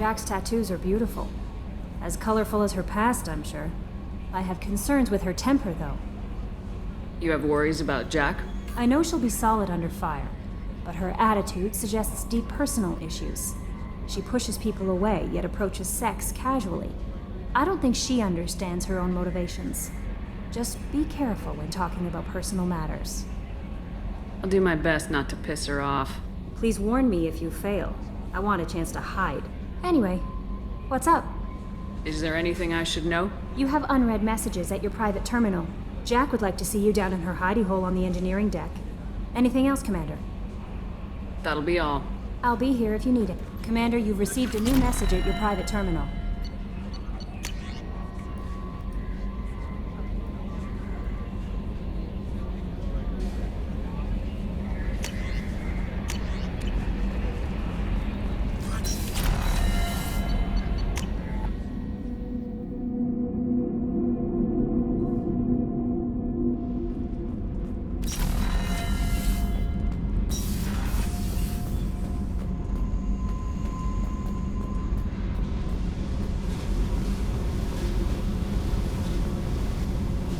Jack's tattoos are beautiful. As colorful as her past, I'm sure. I have concerns with her temper, though. You have worries about Jack? I know she'll be solid under fire, but her attitude suggests deep personal issues. She pushes people away, yet approaches sex casually. I don't think she understands her own motivations. Just be careful when talking about personal matters. I'll do my best not to piss her off. Please warn me if you fail. I want a chance to hide. Anyway, what's up? Is there anything I should know? You have unread messages at your private terminal. Jack would like to see you down in her hidey hole on the engineering deck. Anything else, Commander? That'll be all. I'll be here if you need it. Commander, you've received a new message at your private terminal.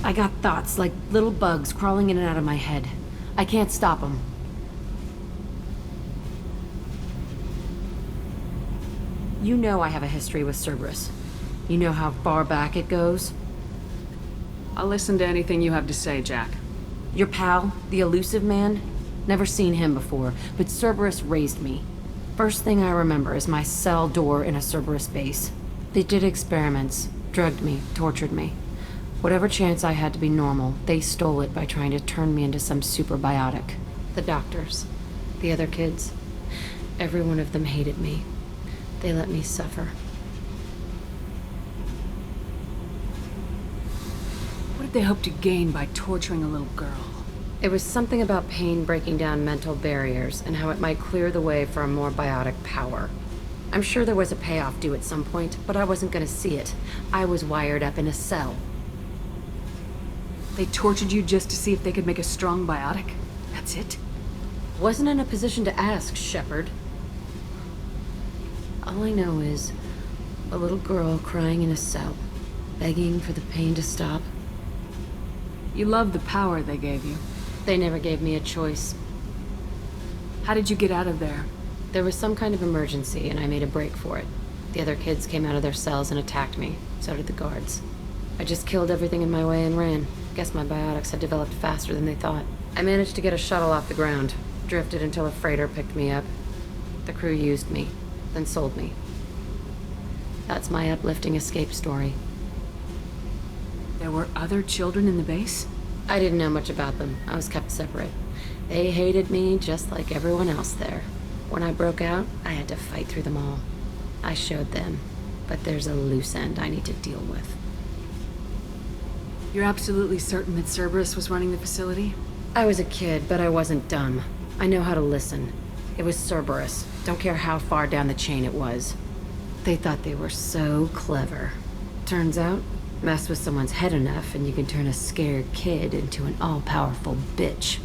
I got thoughts like little bugs crawling in and out of my head. I can't stop them. You know I have a history with Cerberus. You know how far back it goes? I'll listen to anything you have to say, Jack. Your pal, the elusive man? Never seen him before, but Cerberus raised me. First thing I remember is my cell door in a Cerberus base. They did experiments, drugged me, tortured me. Whatever chance I had to be normal, they stole it by trying to turn me into some super biotic. The doctors, the other kids, every one of them hated me. They let me suffer. What did they hope to gain by torturing a little girl? It was something about pain breaking down mental barriers and how it might clear the way for a more biotic power. I'm sure there was a payoff due at some point, but I wasn't gonna see it. I was wired up in a cell. They tortured you just to see if they could make a strong biotic? That's it? Wasn't in a position to ask, Shepard. All I know is a little girl crying in a cell, begging for the pain to stop. You love the power they gave you. They never gave me a choice. How did you get out of there? There was some kind of emergency, and I made a break for it. The other kids came out of their cells and attacked me. So did the guards. I just killed everything in my way and ran. Guess my biotics had developed faster than they thought. I managed to get a shuttle off the ground. Drifted until a freighter picked me up. The crew used me, then sold me. That's my uplifting escape story. There were other children in the base? I didn't know much about them. I was kept separate. They hated me just like everyone else there. When I broke out, I had to fight through them all. I showed them, but there's a loose end I need to deal with. You're absolutely certain that Cerberus was running the facility? I was a kid, but I wasn't dumb. I know how to listen. It was Cerberus. Don't care how far down the chain it was. They thought they were so clever. Turns out, mess with someone's head enough and you can turn a scared kid into an all-powerful bitch.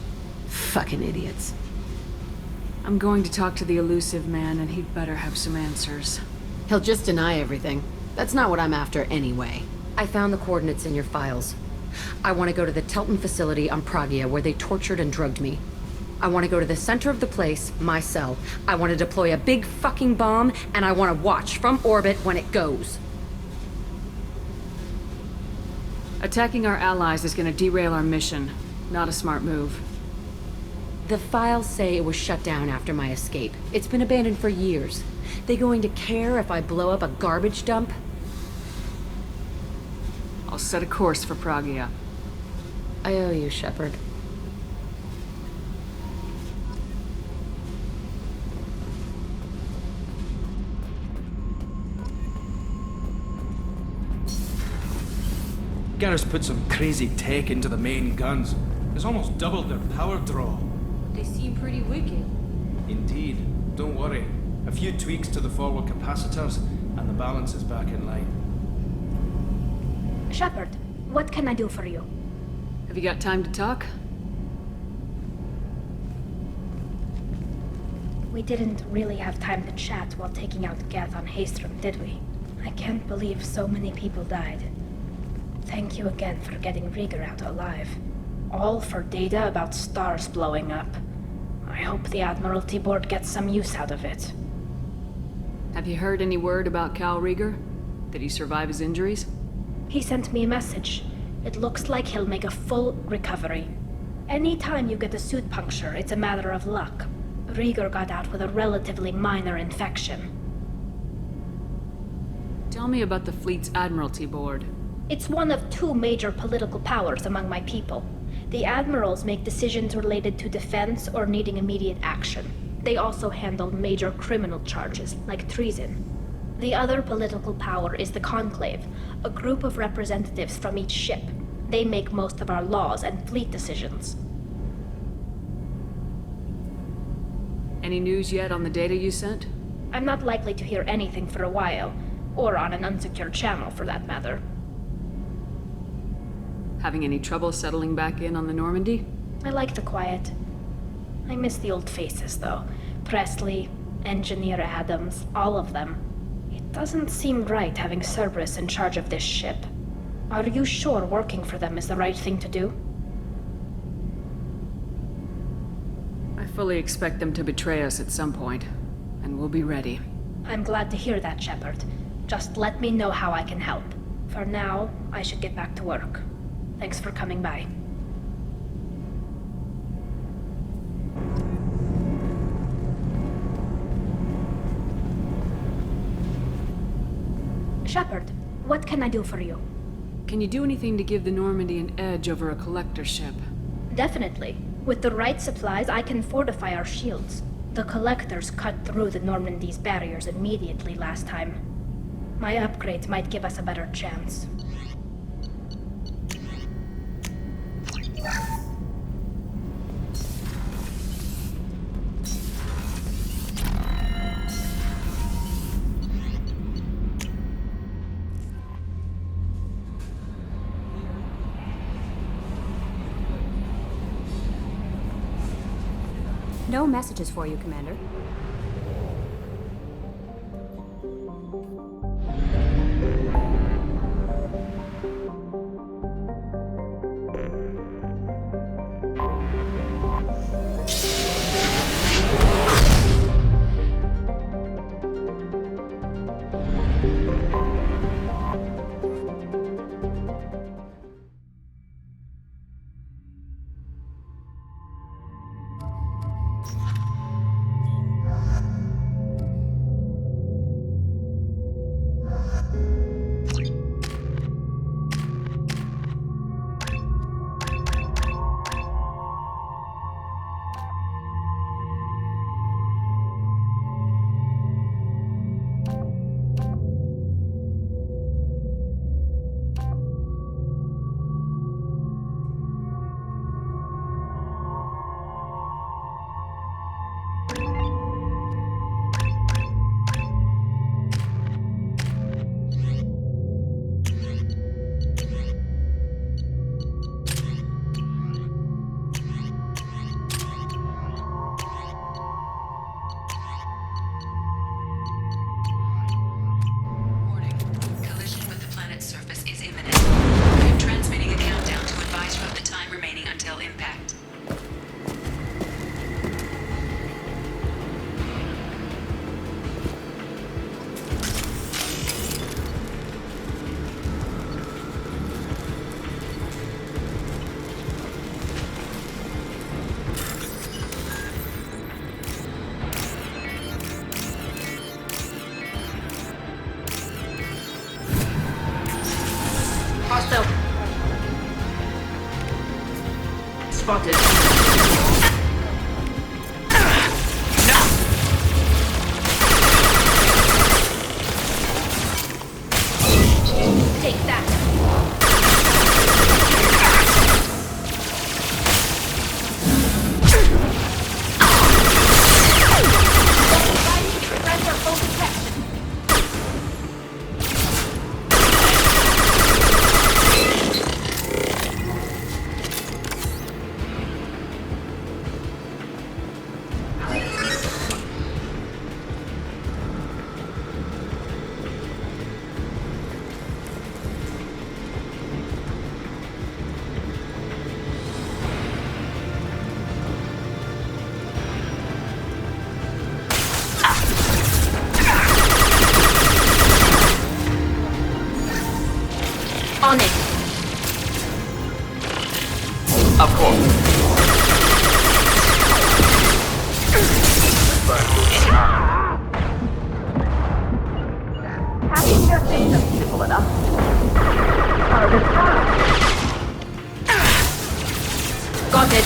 Fucking idiots. I'm going to talk to the elusive man, and he'd better have some answers. He'll just deny everything. That's not what I'm after anyway. I found the coordinates in your files. I want to go to the Telton facility on Pragia where they tortured and drugged me. I want to go to the center of the place, my cell. I want to deploy a big fucking bomb, and I want to watch from orbit when it goes. Attacking our allies is going to derail our mission. Not a smart move. The files say it was shut down after my escape. It's been abandoned for years. They going to care if I blow up a garbage dump? I'll set a course for Pragia. I owe you, Shepard. Garrus put some crazy tech into the main guns. It's almost doubled their power draw. They seem pretty wicked. Indeed. Don't worry. A few tweaks to the forward capacitors, and the balance is back in line. Shepard, what can I do for you? Have you got time to talk? We didn't really have time to chat while taking out Geth on Haestrom, did we? I can't believe so many people died. Thank you again for getting Rieger out alive. All for data about stars blowing up. I hope the Admiralty Board gets some use out of it. Have you heard any word about Cal Rieger? Did he survive his injuries? He sent me a message. It looks like he'll make a full recovery. Anytime you get a suit puncture, it's a matter of luck. Rieger got out with a relatively minor infection. Tell me about the fleet's Admiralty Board. It's one of two major political powers among my people. The admirals make decisions related to defense or needing immediate action. They also handle major criminal charges, like treason. The other political power is the Conclave, a group of representatives from each ship. They make most of our laws and fleet decisions. Any news yet on the data you sent? I'm not likely to hear anything for a while, or on an unsecured channel for that matter. Having any trouble settling back in on the Normandy? I like the quiet. I miss the old faces, though. Presley, Engineer Adams, all of them. It doesn't seem right having Cerberus in charge of this ship. Are you sure working for them is the right thing to do? I fully expect them to betray us at some point, and we'll be ready. I'm glad to hear that, Shepard. Just let me know how I can help. For now, I should get back to work. Thanks for coming by. Shepard, what can I do for you? Can you do anything to give the Normandy an edge over a collector ship? Definitely. With the right supplies, I can fortify our shields. The collectors cut through the Normandy's barriers immediately last time. My upgrades might give us a better chance. No messages for you, Commander. Hostile. Spotted. Take that. Press our full protection. Spotted.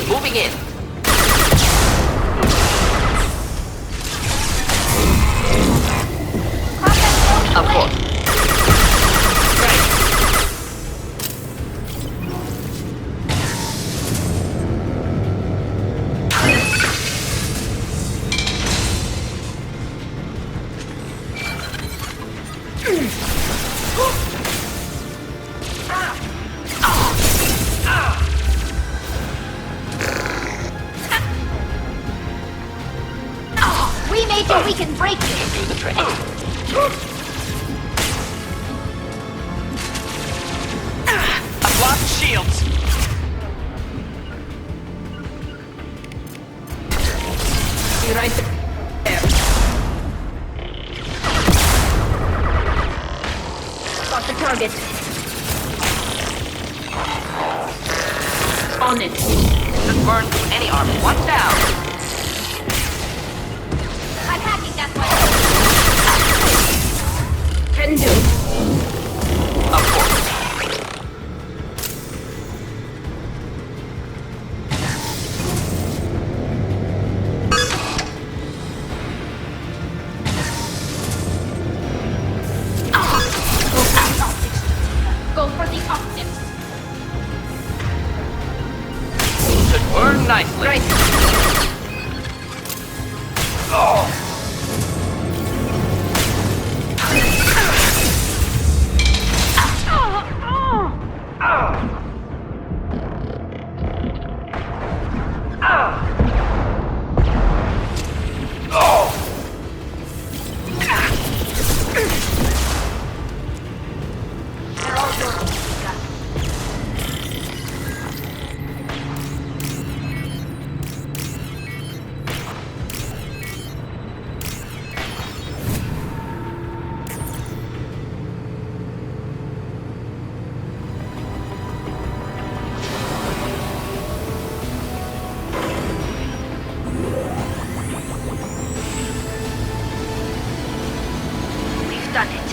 Moving in. Of course. We made sure we can break you. Do the trick. I've lost shields. Be right there. Got the target. On it. Just burn through any armor. One down. I'm hacking that one. Can do. Of course. Go for the optics. Should burn nicely. Right. Oh. We've done it.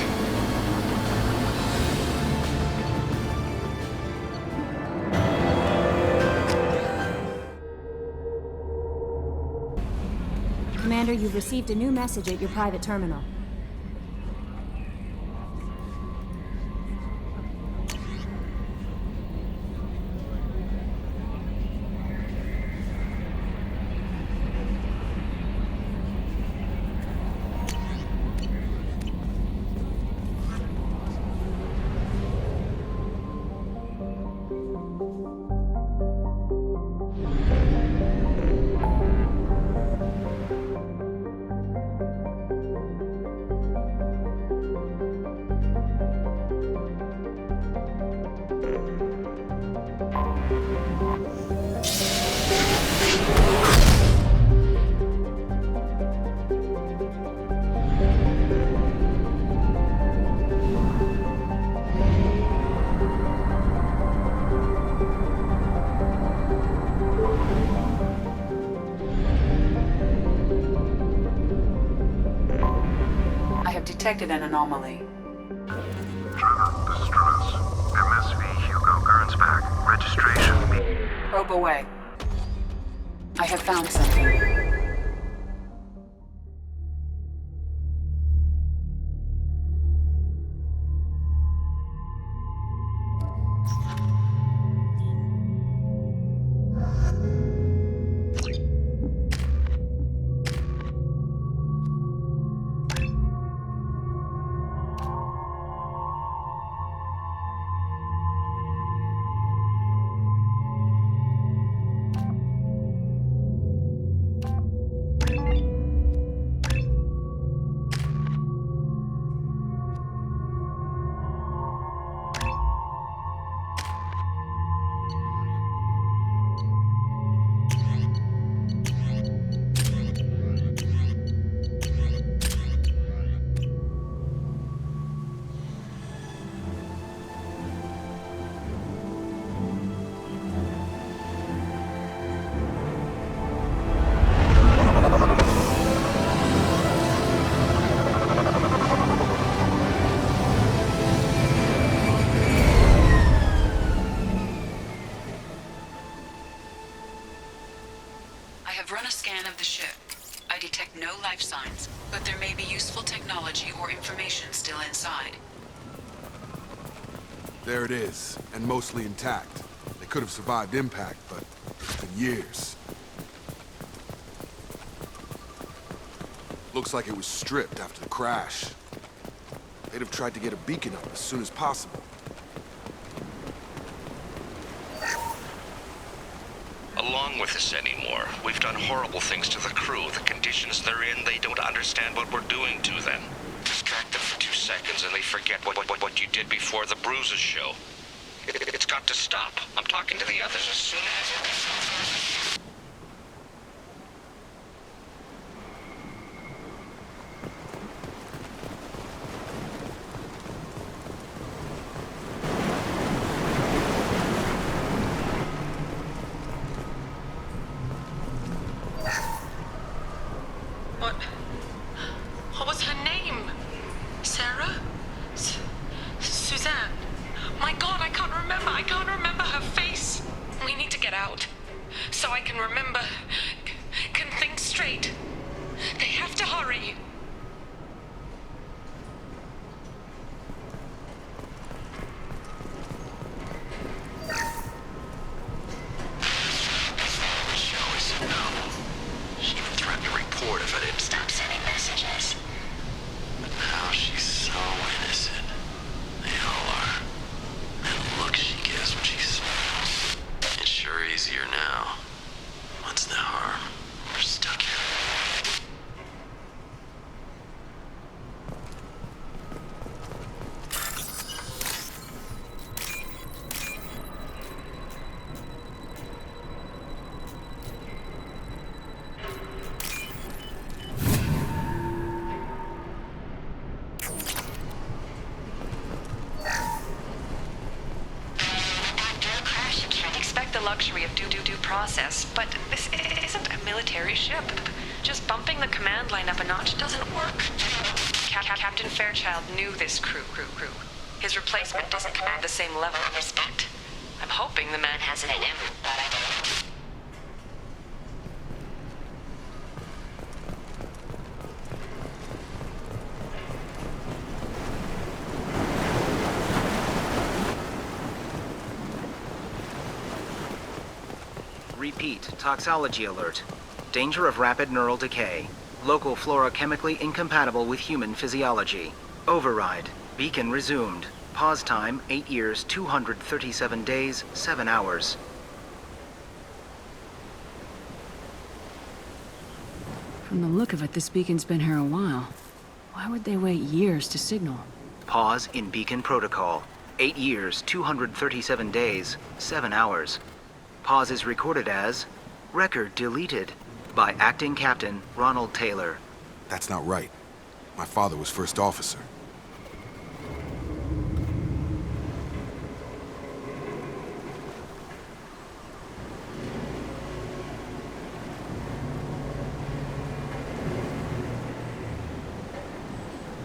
Commander, you've received a new message at your private terminal. I have detected an anomaly. This is Trance. MSV Hugo Gernsback. Registration. Probe away. I have found something. have run a scan of the ship. I detect no life signs, but there may be useful technology or information still inside. There it is, and mostly intact. They could have survived impact, but it's been years. Looks like it was stripped after the crash. They'd have tried to get a beacon up as soon as possible. Along with this anymore. We've done horrible things to the crew. The conditions they're in, they don't understand what we're doing to them. Distract them for 2 seconds and they forget what you did before the bruises show. It's got to stop. I'm talking to the others as soon as... What was her name? Sarah? Suzanne? My God, I can't remember her face. We need to get out. So I can remember, can think straight. They have to hurry. She even threatened to report if I didn't stop sending messages. But now she's so innocent. They all are. And the look she gives when she smiles. It's sure easier now. What's the harm? We're stuck here. Luxury of due process, but this isn't a military ship. Just bumping the command line up a notch doesn't work. Captain Fairchild knew this crew. His replacement doesn't command the same level of respect. I'm hoping the man has it in him, but I don't. Repeat, toxology alert. Danger of rapid neural decay. Local flora chemically incompatible with human physiology. Override. Beacon resumed. Pause time, 8 years, 237 days, 7 hours. From the look of it, this beacon's been here a while. Why would they wait years to signal? Pause in beacon protocol. 8 years, 237 days, 7 hours. Pause is recorded as record deleted by Acting Captain Ronald Taylor. That's not right. My father was first officer.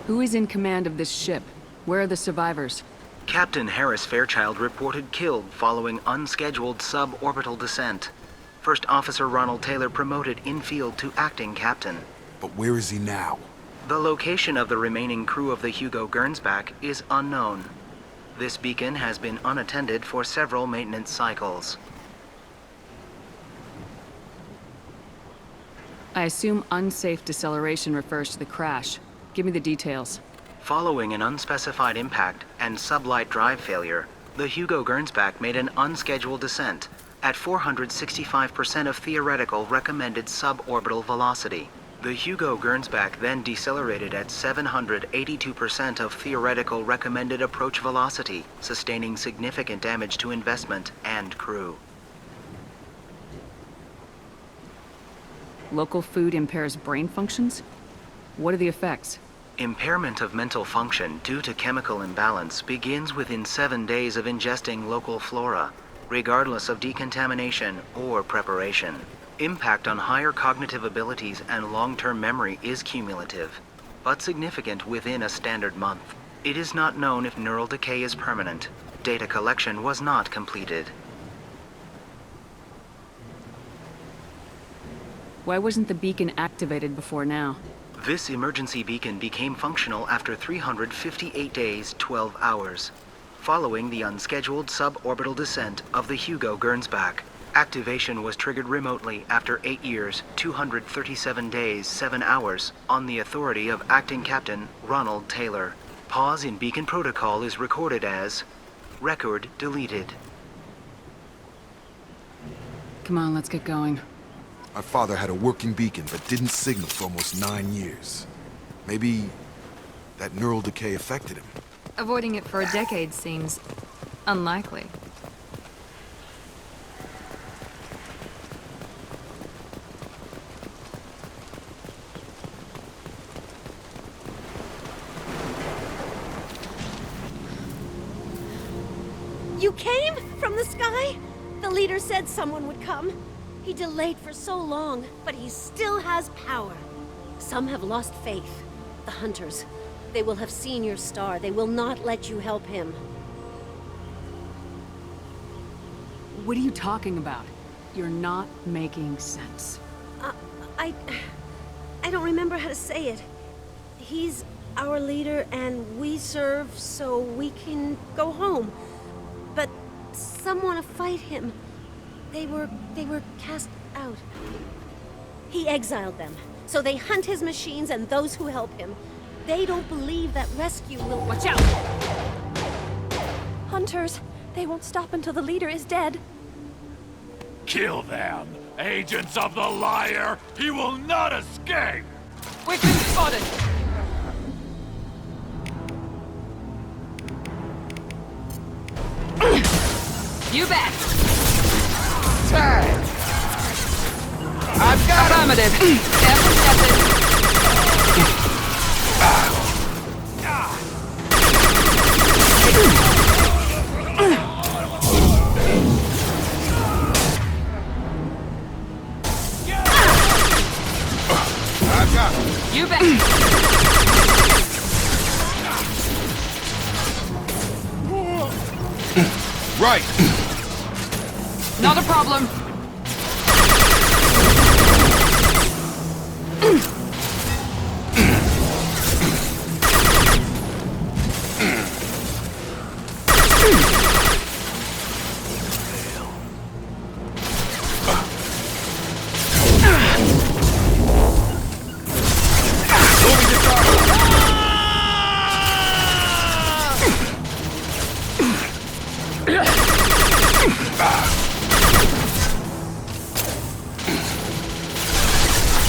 Who is in command of this ship? Where are the survivors? Captain Harris Fairchild reported killed following unscheduled suborbital descent. First Officer Ronald Taylor promoted in-field to acting captain. But where is he now? The location of the remaining crew of the Hugo Gernsback is unknown. This beacon has been unattended for several maintenance cycles. I assume unsafe deceleration refers to the crash. Give me the details. Following an unspecified impact and sublight drive failure, the Hugo Gernsback made an unscheduled descent at 465% of theoretical recommended suborbital velocity. The Hugo Gernsback then decelerated at 782% of theoretical recommended approach velocity, sustaining significant damage to investment and crew. Local food impairs brain functions? What are the effects? Impairment of mental function due to chemical imbalance begins within 7 days of ingesting local flora, regardless of decontamination or preparation. Impact on higher cognitive abilities and long-term memory is cumulative, but significant within a standard month. It is not known if neural decay is permanent. Data collection was not completed. Why wasn't the beacon activated before now? This emergency beacon became functional after 358 days, 12 hours, following the unscheduled suborbital descent of the Hugo Gernsback. Activation was triggered remotely after 8 years, 237 days, 7 hours, on the authority of Acting Captain Ronald Taylor. Pause in beacon protocol is recorded as record deleted. Come on, let's get going. My father had a working beacon, but didn't signal for almost 9 years. Maybe that neural decay affected him. Avoiding it for a decade seems unlikely. You came from the sky? The leader said someone would come. He delayed for so long, but he still has power. Some have lost faith. The hunters. They will have seen your star. They will not let you help him. What are you talking about? You're not making sense. I don't remember how to say it. He's our leader and we serve so we can go home. But some want to fight him. They were cast out. He exiled them, so they hunt his machines and those who help him. They don't believe that rescue will— Watch out! Hunters, they won't stop until the leader is dead. Kill them! Agents of the liar! He will not escape! We've been spotted! You bet! Tag! I've got affirmative. Careful, Captain. I've got him. You bet! Right! Not a problem.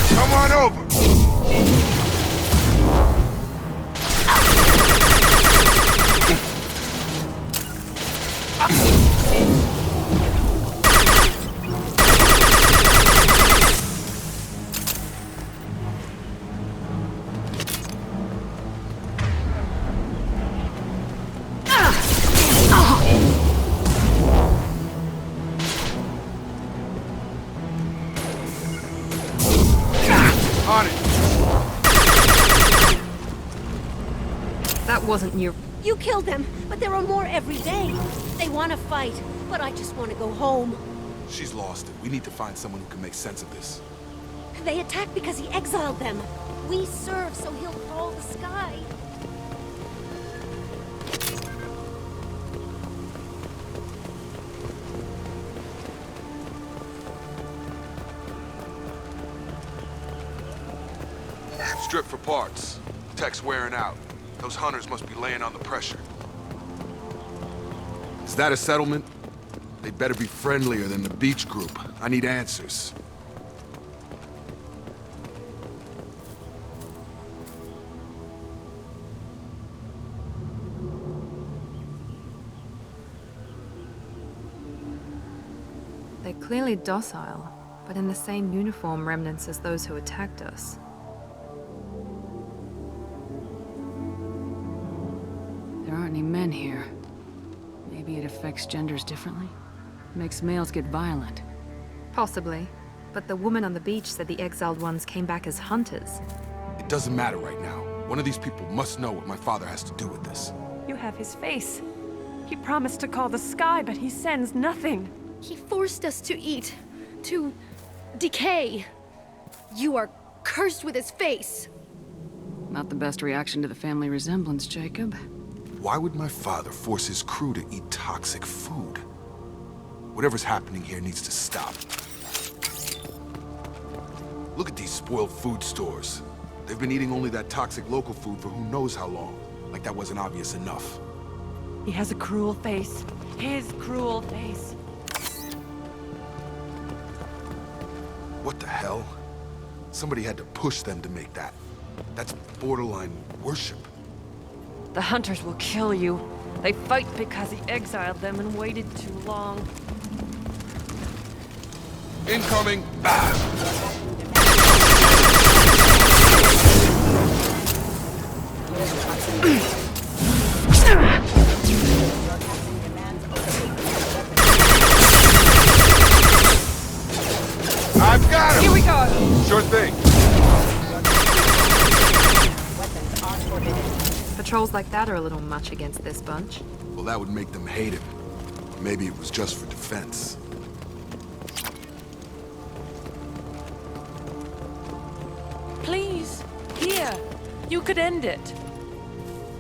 Come on over! On it! That wasn't you. You killed them, but there are more every day. They want to fight, but I just want to go home. She's lost it. We need to find someone who can make sense of this. They attacked because he exiled them. We serve so he'll call the sky. Strip for parts. Tech's wearing out. Those hunters must be laying on the pressure. Is that a settlement? They'd better be friendlier than the beach group. I need answers. They're clearly docile, but in the same uniform remnants as those who attacked us. There aren't any men here. Maybe it affects genders differently? Makes males get violent. Possibly. But the woman on the beach said the exiled ones came back as hunters. It doesn't matter right now. One of these people must know what my father has to do with this. You have his face. He promised to call the sky, but he sends nothing. He forced us to eat, to decay. You are cursed with his face. Not the best reaction to the family resemblance, Jacob. Why would my father force his crew to eat toxic food? Whatever's happening here needs to stop. Look at these spoiled food stores. They've been eating only that toxic local food for who knows how long. Like that wasn't obvious enough. He has a cruel face. His cruel face. What the hell? Somebody had to push them to make that. That's borderline worship. The hunters will kill you. They fight because he exiled them and waited too long. Incoming! I've got him! Here we go! Sure thing. Patrols like that are a little much against this bunch. Well, that would make them hate him. Maybe it was just for defense. Please, here. You could end it.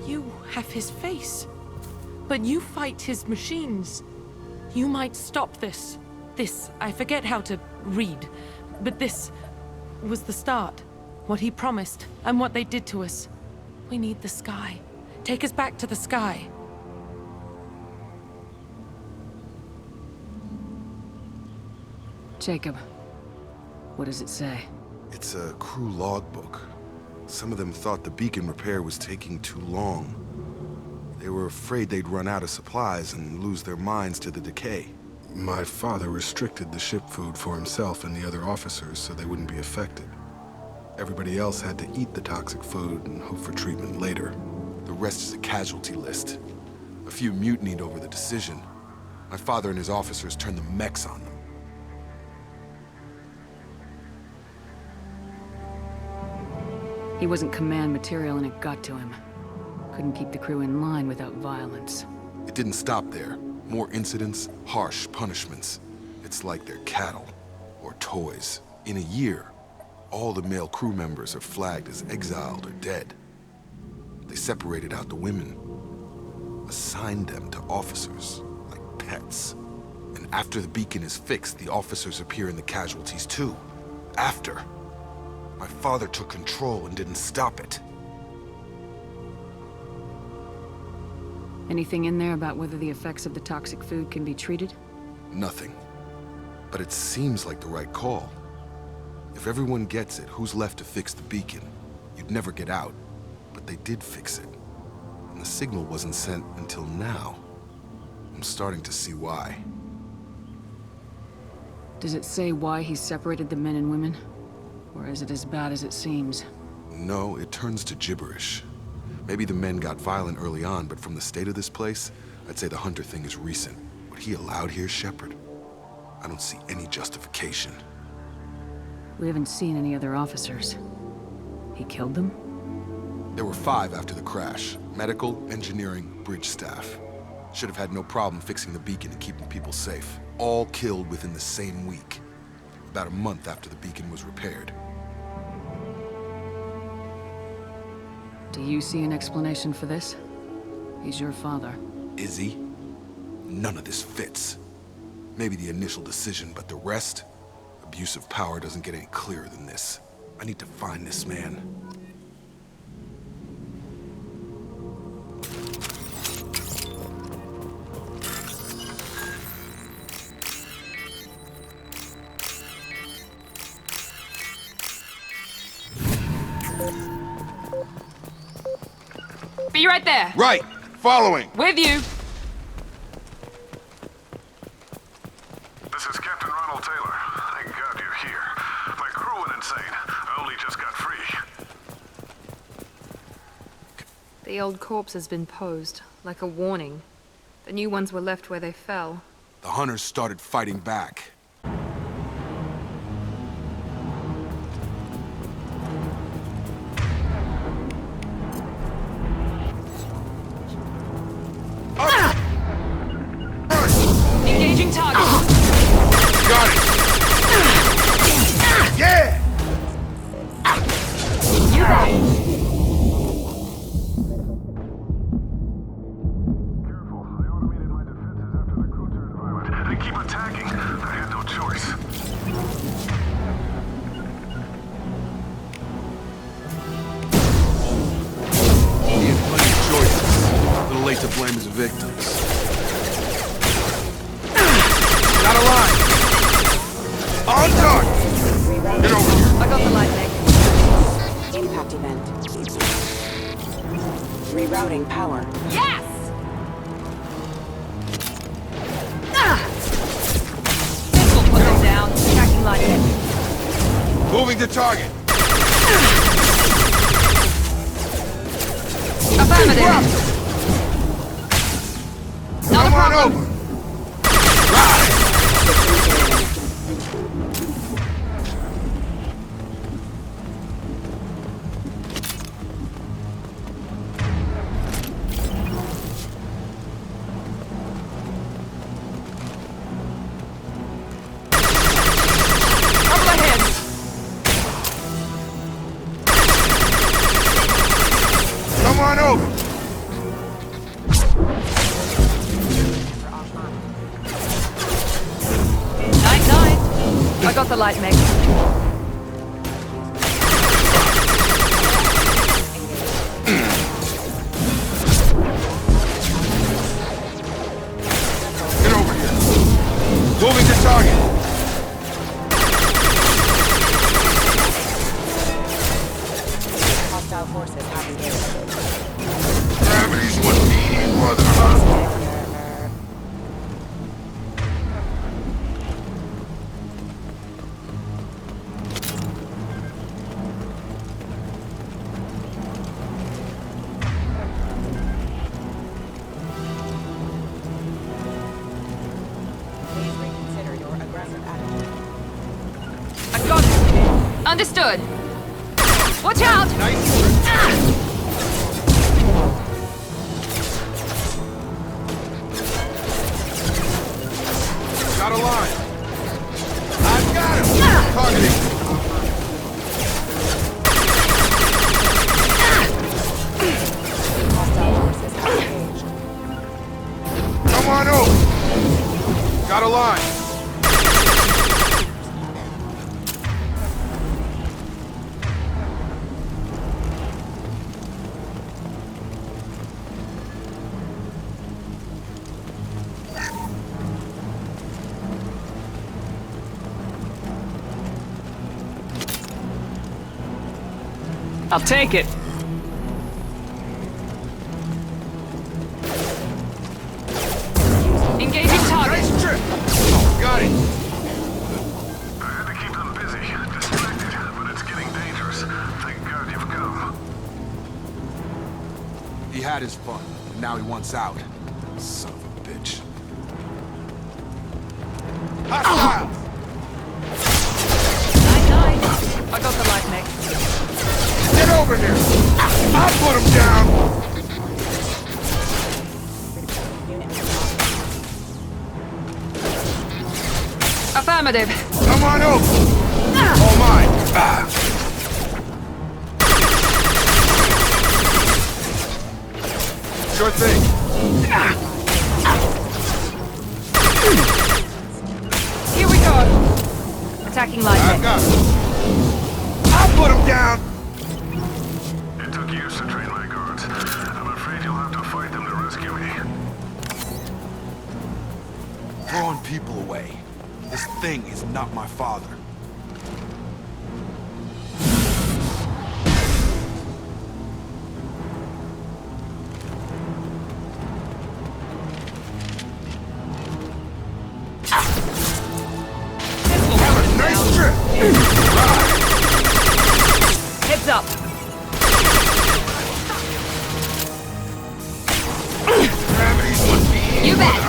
You have his face. But you fight his machines. You might stop this. This, I forget how to read. But this was the start. What he promised, and what they did to us. We need the sky. Take us back to the sky. Jacob, what does it say? It's a crew logbook. Some of them thought the beacon repair was taking too long. They were afraid they'd run out of supplies and lose their minds to the decay. My father restricted the ship food for himself and the other officers so they wouldn't be affected. Everybody else had to eat the toxic food and hope for treatment later. The rest is a casualty list. A few mutinied over the decision. My father and his officers turned the mechs on them. He wasn't command material and it got to him. Couldn't keep the crew in line without violence. It didn't stop there. More incidents, harsh punishments. It's like they're cattle or toys. In a year, all the male crew members are flagged as exiled or dead. They separated out the women, assigned them to officers, like pets. And after the beacon is fixed, the officers appear in the casualties too. After. My father took control and didn't stop it. Anything in there about whether the effects of the toxic food can be treated? Nothing. But it seems like the right call. If everyone gets it, who's left to fix the beacon? You'd never get out. But they did fix it. And the signal wasn't sent until now. I'm starting to see why. Does it say why he separated the men and women? Or is it as bad as it seems? No, it turns to gibberish. Maybe the men got violent early on, but from the state of this place, I'd say the Hunter thing is recent. What he allowed here, Shepard? I don't see any justification. We haven't seen any other officers. He killed them? There were 5 after the crash. Medical, engineering, bridge staff. Should have had no problem fixing the beacon and keeping people safe. All killed within the same week. About a month after the beacon was repaired. Do you see an explanation for this? He's your father. Is he? None of this fits. Maybe the initial decision, but the rest? Abuse of power doesn't get any clearer than this. I need to find this man. Be right there. Right! Following! With you. This is Captain Ronald Taylor. Thank God you're here. My crew went insane. I only just got free. The old corpse has been posed, like a warning. The new ones were left where they fell. The Hunters started fighting back. Engaging target. Got it! Yeah! victims. Got a line! On target! Get over here! I got the light leg. Impact event. Rerouting power. Yes! This will put them down. Attacking light leg. Moving to target! Affirmative. Come on over! Come on over! Night. I got the light mech. Get over here! Moving to target! Hostile forces have engaged. Gravity's what needed, mother. Please reconsider your aggressive attitude. I got it. Understood. Watch out! Got a line. I've got him. Targeting. Hostile forces have engaged. Come on over. Got a line. I'll take it. Engaging target. Nice trip. Oh, got it. I had to keep them busy, distracted, but it's getting dangerous. Thank God you've come. He had his fun, and now he wants out. Son of a bitch. Hostile! Night. I got the light mech. Get over here! I'll put him down! Affirmative. Come on over! All mine! Ah. Sure thing. Here we go. Attacking light I've mech. got him. I'll put him down! It took years to train my guards. I'm afraid you'll have to fight them to rescue me. Throwing people away. This thing is not my father. Have a nice trip! Heads up. Gravity's what me. You bet.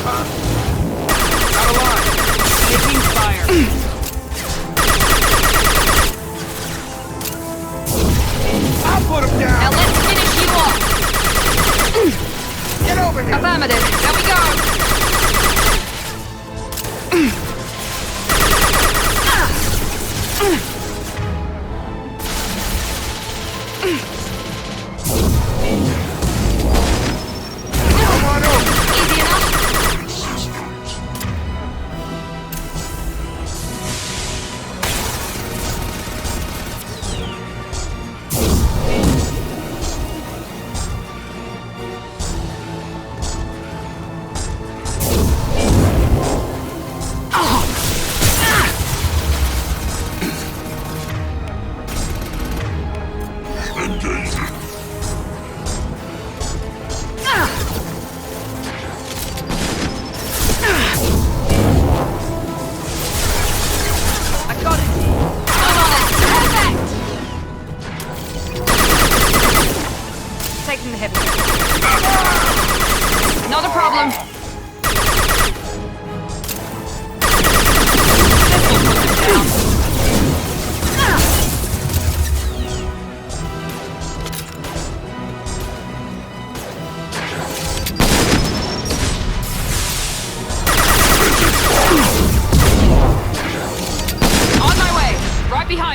Got a line. Taking fire. I'll put him down! Now let's finish you off. Get over here! Affirmative. There we go. Come on over! Easy enough.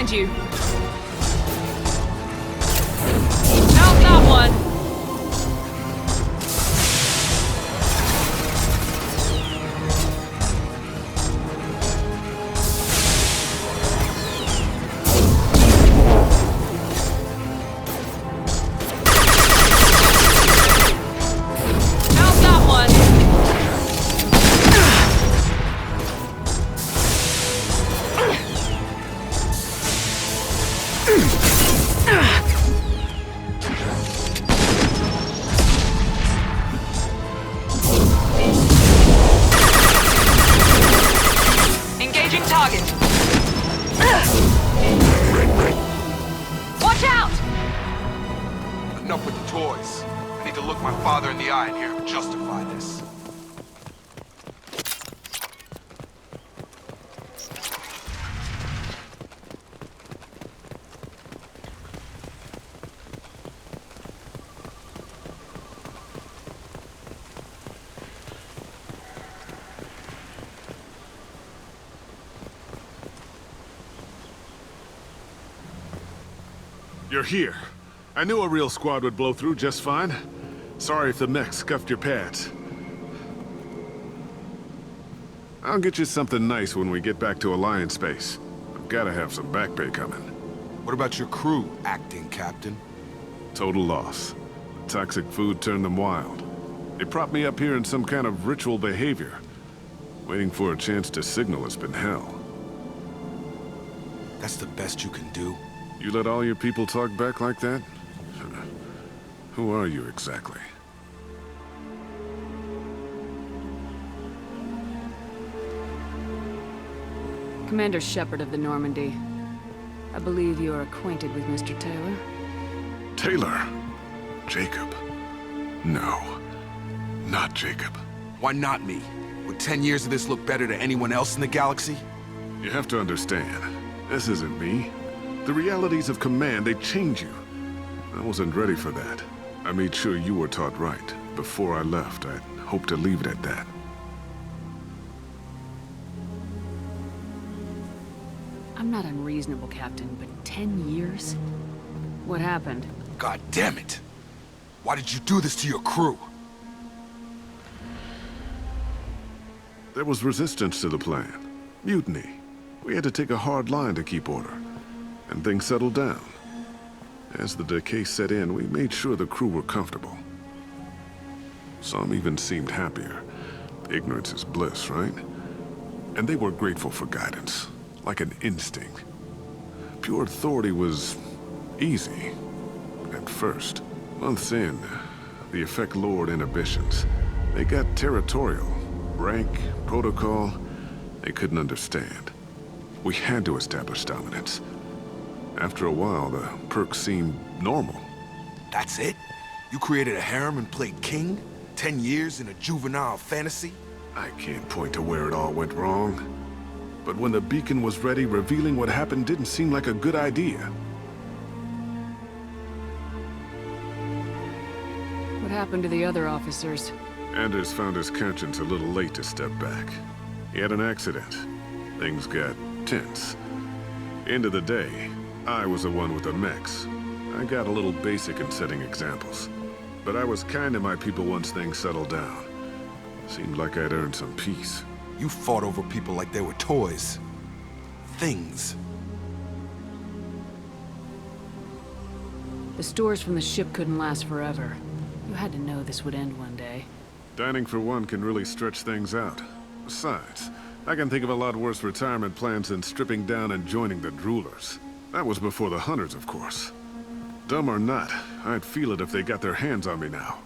behind you. Out that one. Engaging target. Watch out! Enough with the toys. I need to look my father in the eye and hear him justify this. You're here. I knew a real squad would blow through just fine. Sorry if the mech scuffed your pads. I'll get you something nice when we get back to Alliance space. I've gotta have some back pay coming. What about your crew, acting captain? Total loss. The toxic food turned them wild. They propped me up here in some kind of ritual behavior. Waiting for a chance to signal has been hell. That's the best you can do? You let all your people talk back like that? Who are you exactly? Commander Shepard of the Normandy. I believe you are acquainted with Mr. Taylor. Taylor? Jacob? No. Not Jacob. Why not me? Would 10 years of this look better to anyone else in the galaxy? You have to understand, this isn't me. The realities of command, they change you. I wasn't ready for that. I made sure you were taught right. Before I left, I hoped to leave it at that. I'm not unreasonable, Captain, but 10 years? What happened? God damn it! Why did you do this to your crew? There was resistance to the plan. Mutiny. We had to take a hard line to keep order. And things settled down. As the decay set in, we made sure the crew were comfortable. Some even seemed happier. Ignorance is bliss, right? And they were grateful for guidance, like an instinct. Pure authority was easy, at first. Months in, the effect lowered inhibitions. They got territorial. Rank, protocol, they couldn't understand. We had to establish dominance. After a while, the perks seemed normal. That's it? You created a harem and played king? 10 years in a juvenile fantasy? I can't point to where it all went wrong. But when the beacon was ready, revealing what happened didn't seem like a good idea. What happened to the other officers? Anders found his conscience a little late to step back. He had an accident. Things got tense. End of the day, I was the one with the mechs. I got a little basic in setting examples. But I was kind to my people once things settled down. Seemed like I'd earned some peace. You fought over people like they were toys. Things. The stores from the ship couldn't last forever. You had to know this would end one day. Dining for one can really stretch things out. Besides, I can think of a lot worse retirement plans than stripping down and joining the Droolers. That was before the Hunters, of course. Dumb or not, I'd feel it if they got their hands on me now.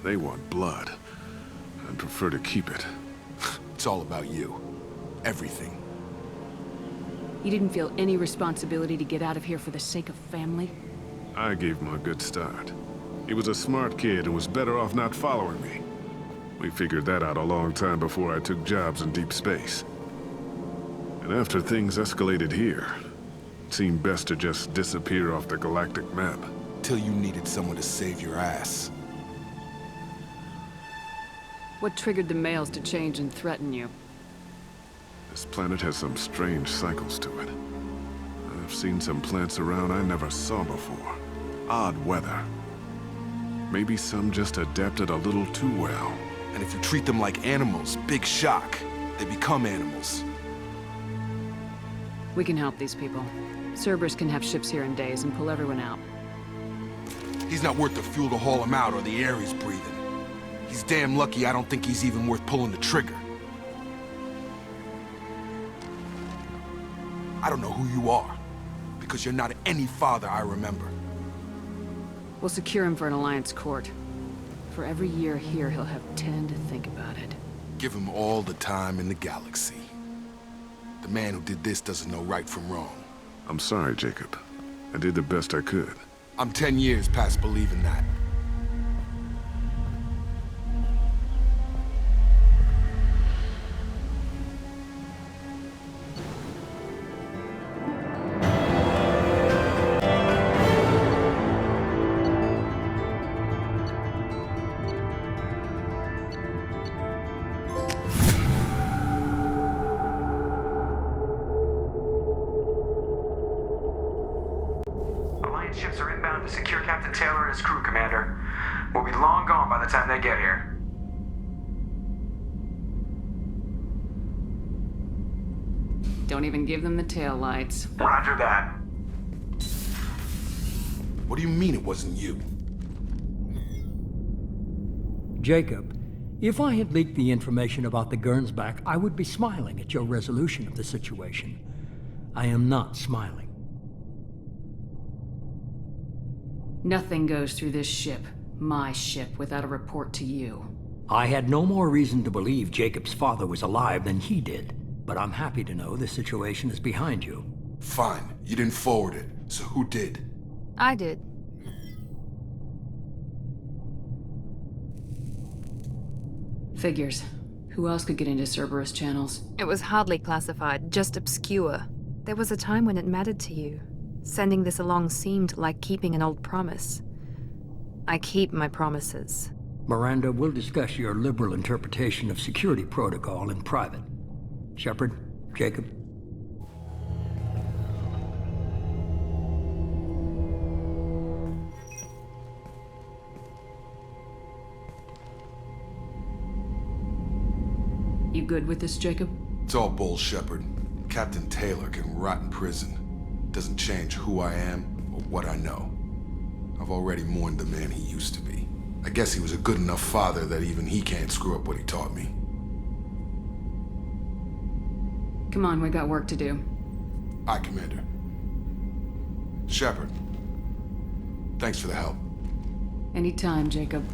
They want blood. I'd prefer to keep it. It's all about you. Everything. You didn't feel any responsibility to get out of here for the sake of family? I gave him a good start. He was a smart kid and was better off not following me. We figured that out a long time before I took jobs in deep space. And after things escalated here, it seemed best to just disappear off the galactic map. Till you needed someone to save your ass. What triggered the males to change and threaten you? This planet has some strange cycles to it. I've seen some plants around I never saw before. Odd weather. Maybe some just adapted a little too well. And if you treat them like animals, big shock. They become animals. We can help these people. Cerberus can have ships here in days and pull everyone out. He's not worth the fuel to haul him out or the air he's breathing. He's damn lucky I don't think he's even worth pulling the trigger. I don't know who you are, because you're not any father I remember. We'll secure him for an Alliance court. For every year here, he'll have 10 to think about it. Give him all the time in the galaxy. The man who did this doesn't know right from wrong. I'm sorry, Jacob. I did the best I could. I'm 10 years past believing that. Ships are inbound to secure Captain Taylor and his crew, Commander. We'll be long gone by the time they get here. Don't even give them the tail lights. Roger that. What do you mean it wasn't you? Jacob, if I had leaked the information about the Gernsback, I would be smiling at your resolution of the situation. I am not smiling. Nothing goes through this ship, my ship, without a report to you. I had no more reason to believe Jacob's father was alive than he did, but I'm happy to know the situation is behind you. Fine. You didn't forward it, so who did? I did. Figures. Who else could get into Cerberus channels? It was hardly classified, just obscure. There was a time when it mattered to you. Sending this along seemed like keeping an old promise. I keep my promises. Miranda, we'll discuss your liberal interpretation of security protocol in private. Shepard, Jacob. You good with this, Jacob? It's all bull, Shepard. Captain Taylor can rot in prison. Doesn't change who I am or what I know. I've already mourned the man he used to be. I guess he was a good enough father that even he can't screw up what he taught me. Come on, we got work to do. Aye, Commander. Shepard, thanks for the help. Anytime, Jacob.